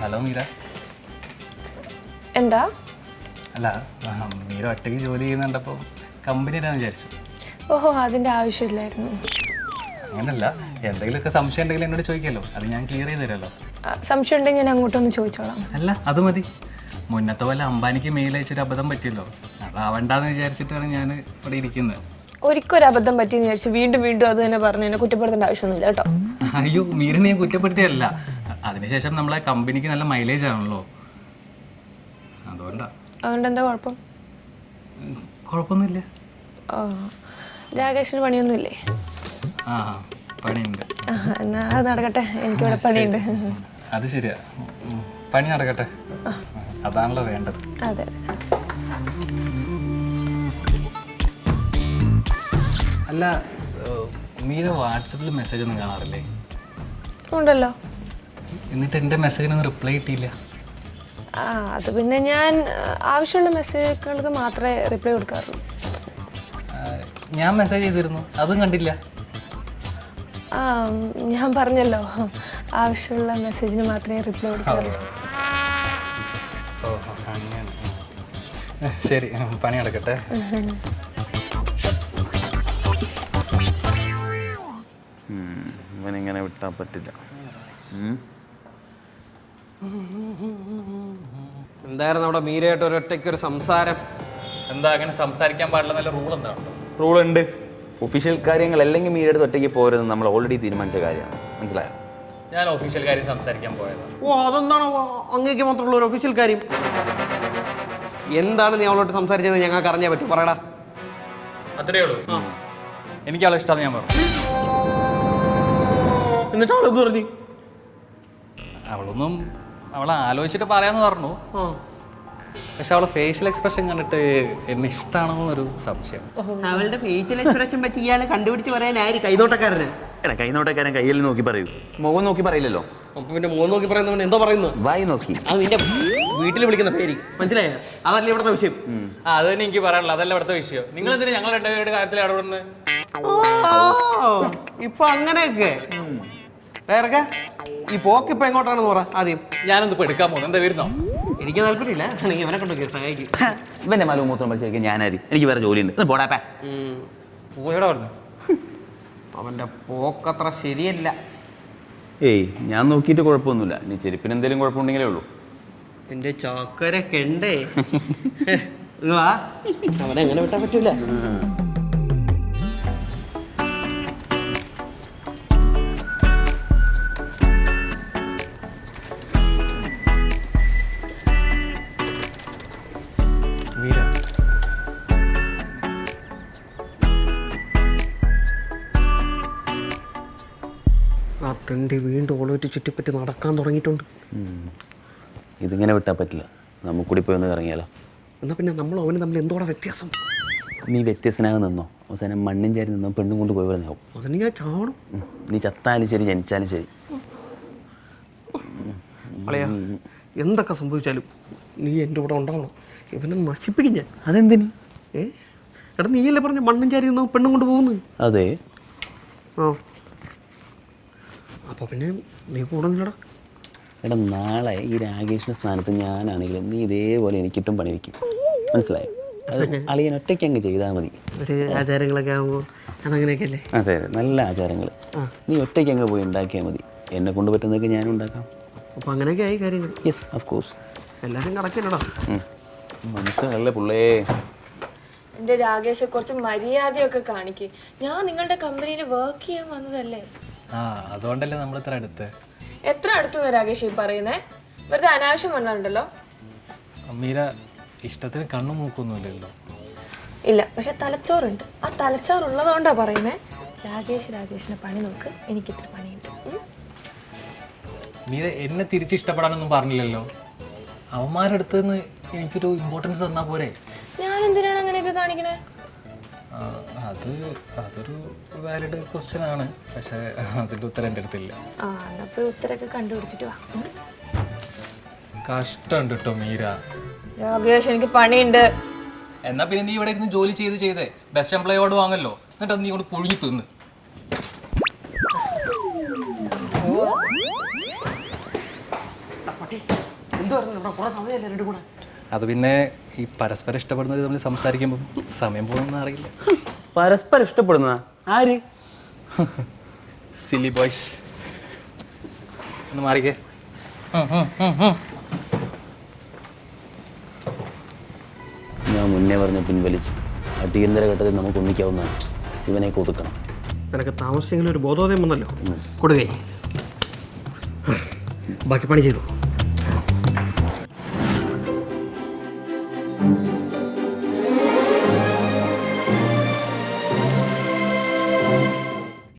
Hello Meera. എന്താ? അല്ല, മീര ഒറ്റയ്ക്ക് ജോലി ചെയ്യുന്നുണ്ടപ്പോൾ കമ്പനിയിലാന്ന് വിചാരിച്ചു. ഓഹോ, അതിൻ്റെ ആവശ്യമില്ലായിരുന്നു. അങ്ങനല്ല, എന്തെങ്കിലുമൊക്കെ സംശയം ഉണ്ടെങ്കിൽ എന്നോട് ചോദിക്കാമല്ലോ, അത് ഞാൻ ക്ലിയർ ചെയ്ത് തരാമല്ലോ. സംശയം ഉണ്ടെങ്കിൽ ഞാൻ അങ്ങോട്ടൊന്ന് ചോദിച്ചോളാം. അല്ല, അത് മതി. മുന്നത്തെ പോലെ അംബാനിക്ക് മെയിൽ അയച്ചൊരു അബദ്ധം പറ്റിയല്ലോ, അതാവണ്ടെന്ന് വിചാരിച്ചിട്ടാണ് ഞാൻ ഇവിടെ ഇരിക്കുന്നത്. ഒരിക്കലും അബദ്ധം പറ്റിയെന്ന് വിചാരിച്ചു വീണ്ടും വീണ്ടും അത് തന്നെ പറഞ്ഞ് എന്നെ കുറ്റപ്പെടുത്തേണ്ട ആവശ്യമൊന്നുമില്ല കേട്ടോ. അയ്യോ, മീരനെ ഞാൻ കുറ്റപ്പെടുത്തിയല്ല. അതിനുശേഷം നമ്മളെ കമ്പനിക്ക് നല്ല മൈലേജ് ആണല്ലോ, അതുകൊണ്ട് എന്താ കുഴപ്പം? കുഴപ്പമൊന്നുമില്ല. രാകേഷിന് പണിയൊന്നുമില്ലേ? ആ, പണിയുണ്ട്. എന്നാ അത് നടക്കട്ടെ, എനിക്കിവിടെ പണിയുണ്ട്. അത് ശരിയാ, പണി നടക്കട്ടെ, അതാണല്ലോ വേണ്ടത്. അതെ. അല്ല, മീര വാട്സപ്പിൽ മെസ്സേജ് ഒന്നും കാണാറില്ലേ? ഉണ്ടല്ലോ. എന്നിട്ട് എൻ്റെ മെസ്സേജിനൊന്നും റിപ്ലൈ കിട്ടിയില്ല. അത് പിന്നെ ഞാൻ ആവശ്യമുള്ള മെസ്സേജുകൾക്ക് മാത്രമേ റിപ്ലൈ കൊടുക്കാറുള്ളൂ. ഞാൻ മെസ്സേജ് ചെയ്തിരുന്നു, അതും കണ്ടില്ല. ഞാൻ പറഞ്ഞല്ലോ, ആവശ്യമുള്ള മെസ്സേജിന് മാത്രമേ റിപ്ലൈ കൊടുക്കാറുള്ളൂ. ഓഹോ, അങ്ങനെ. ശരി, പണി നടക്കട്ടെ. ഇവനിങ്ങനെ വിട്ടാൽ പറ്റില്ല. എന്തായിരുന്നു അവിടെ മീരയായിട്ട് ഒരൊറ്റയ്ക്കൊരു സംസാരം? എന്താ അങ്ങനെ സംസാരിക്കാൻ പാടില്ല നല്ല റൂൾ എന്താണ്? റൂളുണ്ട്. ഒഫീഷ്യൽ കാര്യങ്ങൾ അല്ലെങ്കിൽ മീരടുത്ത് ഒറ്റയ്ക്ക് പോരുന്നത് നമ്മൾ ഓൾറെഡി തീരുമാനിച്ച കാര്യമാണ്, മനസ്സിലായോ? ഞാൻ ഒഫീഷ്യൽ കാര്യം സംസാരിക്കാൻ പോയതാണ്. ഓ, അതെന്താണോ അങ്ങേക്ക് മാത്രമുള്ള ഒരു ഒഫീഷ്യൽ കാര്യം? എന്താണ് നീ അവളോട്ട് സംസാരിച്ചത് ഞങ്ങൾക്ക് അറിഞ്ഞാൽ പറ്റും, പറയടാ. അത്രേ ഉള്ളൂ. എനിക്ക് അവളെ ഇഷ്ടമാണ് ഞാൻ പറഞ്ഞു. എന്നിട്ട് അവളെന്ത് പറഞ്ഞു? അവളെ ആലോചിച്ചിട്ട് പറയാന്ന് പറഞ്ഞു. പക്ഷെ അവളെ ഫേഷ്യൽ എക്സ്പ്രഷൻ കണ്ടിട്ട് എന്നെ ഇഷ്ടമാണെന്നൊരു സംശയം. അവളുടെ ഫേഷ്യൽ എക്സ്പ്രഷൻ പറ്റി ഇയാളെ കണ്ടുപിടിച്ച് പറയാനായി കൈനോട്ടക്കാരന്. കൈനോട്ടക്കാരൻ കയ്യിൽ നോക്കി പറയൂ, മുഖം നോക്കി പറയില്ലല്ലോ. അപ്പൊ പിന്നെ മുഖം നോക്കി പറയുന്നവൻ എന്തോ പറയുന്നു? വായി നോക്കി. അത് നിന്റെ വീട്ടിൽ വിളിക്കുന്ന പേര്, മനസ്സിലായ? അതല്ല ഇവിടുത്തെ വിഷയം. അത് തന്നെ എനിക്ക് പറയാനുള്ളത്, അതല്ല ഇവിടുത്തെ വിഷയം. നിങ്ങൾ എന്തിനാ ഞങ്ങൾ രണ്ടുപേരുടെ കാര്യത്തിൽ ഇടപെടുന്നത്? ഇപ്പൊ അങ്ങനെയൊക്കെ വേറെ ഈ പോക്ക് ഇപ്പൊ എങ്ങോട്ടാണെന്ന് പറ ആദ്യം. ഞാനൊന്ന് എടുക്കാൻ പോകുന്നു, എന്താ വരുന്നോ? എനിക്ക് താല്പര്യമില്ല, ഇവനെ കൊണ്ടൊക്കെ സഹായിക്കും. ഇവന്റെ മല മൂത്രം പഠിച്ചേക്കാൻ ഞാനായിരിക്കും, എനിക്ക് വേറെ ജോലിയുണ്ട്, പോടാപ്പ. പോയടാ പറഞ്ഞു. അവന്റെ പോക്കത്ര ശരിയല്ല. ഏയ്, ഞാൻ നോക്കിയിട്ട് കുഴപ്പമൊന്നുമില്ല. ഇനി ചെരുപ്പിന് എന്തെങ്കിലും കുഴപ്പമുണ്ടെങ്കിലേ ഉള്ളൂ. എന്റെ ചോക്കരൊക്കെ ഉണ്ടേ. വാ, അവനെങ്ങനെ വിട്ടാൻ പറ്റൂല. ആ തെണ്ടി വീണ്ടും ഓളോട്ട് ചുറ്റിപ്പറ്റി നടക്കാൻ തുടങ്ങിയിട്ടുണ്ട്. ഇതിങ്ങനെ വിട്ടാൽ പറ്റില്ല, നമുക്കൂടി പോയി ഒന്ന് ഇറങ്ങിയാലോ. എന്നാൽ പിന്നെ നമ്മൾ അവന് തമ്മിൽ എന്തോടെ വ്യത്യാസം? നീ വ്യത്യസ്തനാകെ നിന്നോ, അവസാനം മണ്ണും ചാരി നിന്നോ പെണ്ണും കൊണ്ട് പോയി പറഞ്ഞാവും. അതിന് ഞാൻ ചാവണം. നീ ചത്താലും ശരി ജനിച്ചാലും ശരി. അളയാ, എന്തൊക്കെ സംഭവിച്ചാലും നീ എൻ്റെ കൂടെ ഉണ്ടാവണം. ഇവനെ നശിപ്പിക്കും ഞാൻ. അതെന്തിന്? എടാ, നീയല്ലേ പറഞ്ഞ മണ്ണും ചാരി നിന്നോ പെണ്ണും കൊണ്ട് പോകുന്നു? അതെ. ആ, അപ്പോൾ പിന്നെ നീ കൂടണല്ലടാ. എടാ, നാളെ ഈ രാകേഷിൻ്റെ സ്ഥാനത്ത് ഞാനാണെങ്കിലും നീ ഇതേപോലെ എനിക്കിട്ടും പണി വയ്ക്കും, മനസ്സിലായോ? അത് അളിയൻ ഒറ്റയ്ക്ക് അങ്ങ് ചെയ്താൽ മതി. ഒരു ആചാരങ്ങളൊക്കെ ആകുമ്പോൾ അതങ്ങനെയൊക്കെ അല്ലേ? അതെ അതെ, നല്ല ആചാരങ്ങൾ. നീ ഒറ്റയ്ക്ക് അങ്ങ് പോയി ഉണ്ടാക്കിയാൽ മതി, എന്നെ കൊണ്ട് പറ്റുന്നതൊക്കെ ഞാനും ഉണ്ടാക്കാം. അപ്പോൾ അങ്ങനെയൊക്കെ ആയി കാര്യങ്ങൾ. Yes, of course. എല്ലാവരും കണക്കില്ലടാ. മനസ്സിലല്ലേ പുള്ളേ. എൻ്റെ രാകേഷ് കുറച്ച് മര്യാദയൊക്കെ കാണിക്ക്. ഞാൻ നിങ്ങളുടെ കമ്പനിയിൽ വർക്ക് ചെയ്യാൻ വന്നതല്ലേ. അതുകൊണ്ടല്ലേ നമ്മൾ ഇത്ര അടുത്ത്. എത്ര അടുത്തു രാകേഷ് ഈ പറയുന്നേ? വെറുതെ അനാവശ്യം വന്നിട്ടുണ്ടല്ലോ. മീര ഇഷ്ടത്തിന് കണ്ണും മൂക്കൊന്നുമില്ലല്ലോ. ഇല്ല, പക്ഷെ തലച്ചോറുണ്ട്. ആ തലച്ചോറുള്ളതുകൊണ്ടാ പറയുന്നേ. രാകേഷിന് പണി നോക്ക്, എനിക്കിത്ര പണിയുണ്ട്. മീര എന്നെ തിരിച്ചിഷ്ടപ്പെടാനൊന്നും പറഞ്ഞില്ലല്ലോ. അവന്മാരുടെ അടുത്ത് നിന്ന് എനിക്കൊരു ഇമ്പോർട്ടൻസ് തന്നാൽ പോരെ? ഞാൻ എന്തിനാണ് അങ്ങനെയൊക്കെ കാണിക്കണേ? അതൊരു വാലിഡ് ക്വസ്റ്റ്യൻ ആണ്, പക്ഷെ അതിൻ്റെ ഉത്തരം എൻ്റെ അടുത്തില്ല. അപ്പോൾ ഉത്തരമൊക്കെ കണ്ടുപിടിച്ചിട്ട് വാ. കഷ്ടമുണ്ട് കേട്ടോ മീര. രാകേഷ്, എനിക്ക് പണിയുണ്ട്. എന്നാ പിന്നെ നീ ഇവിടെ ഇരുന്ന് ജോലി ചെയ്ത് ബെസ്റ്റ് എംപ്ലോയി അവാർഡ് വാങ്ങല്ലോ, എന്നിട്ട് നീ കൊണ്ട് പുഴുങ്ങി തിന്ന്. എന്തുവായിരുന്നു കുറെ സമയമല്ലേ രണ്ടും കൂടെ? അത് പിന്നെ ഈ പരസ്പരം ഇഷ്ടപ്പെടുന്നവർ തമ്മിൽ സംസാരിക്കുമ്പോൾ സമയം പോകുന്നൊന്നും അറിയില്ല. പരസ്പരം ഇഷ്ടപ്പെടുന്ന ആര്? സിലി ബോയ്സ്. ഒന്ന് മാറിക്കേ. ഞാൻ മുന്നേ പറഞ്ഞ പിൻവലിച്ച് അടിയന്തര ഘട്ടത്തിൽ നമുക്ക് ഒന്നിക്കാവുന്നതാണ്. ഇവനെ ഒതുക്കണം. നിനക്ക് താമസിച്ചെങ്കിലും ഒരു ബോധോദയം വന്നല്ലോ. കൊടുകൈ ബാക്കി പണി ചെയ്തു.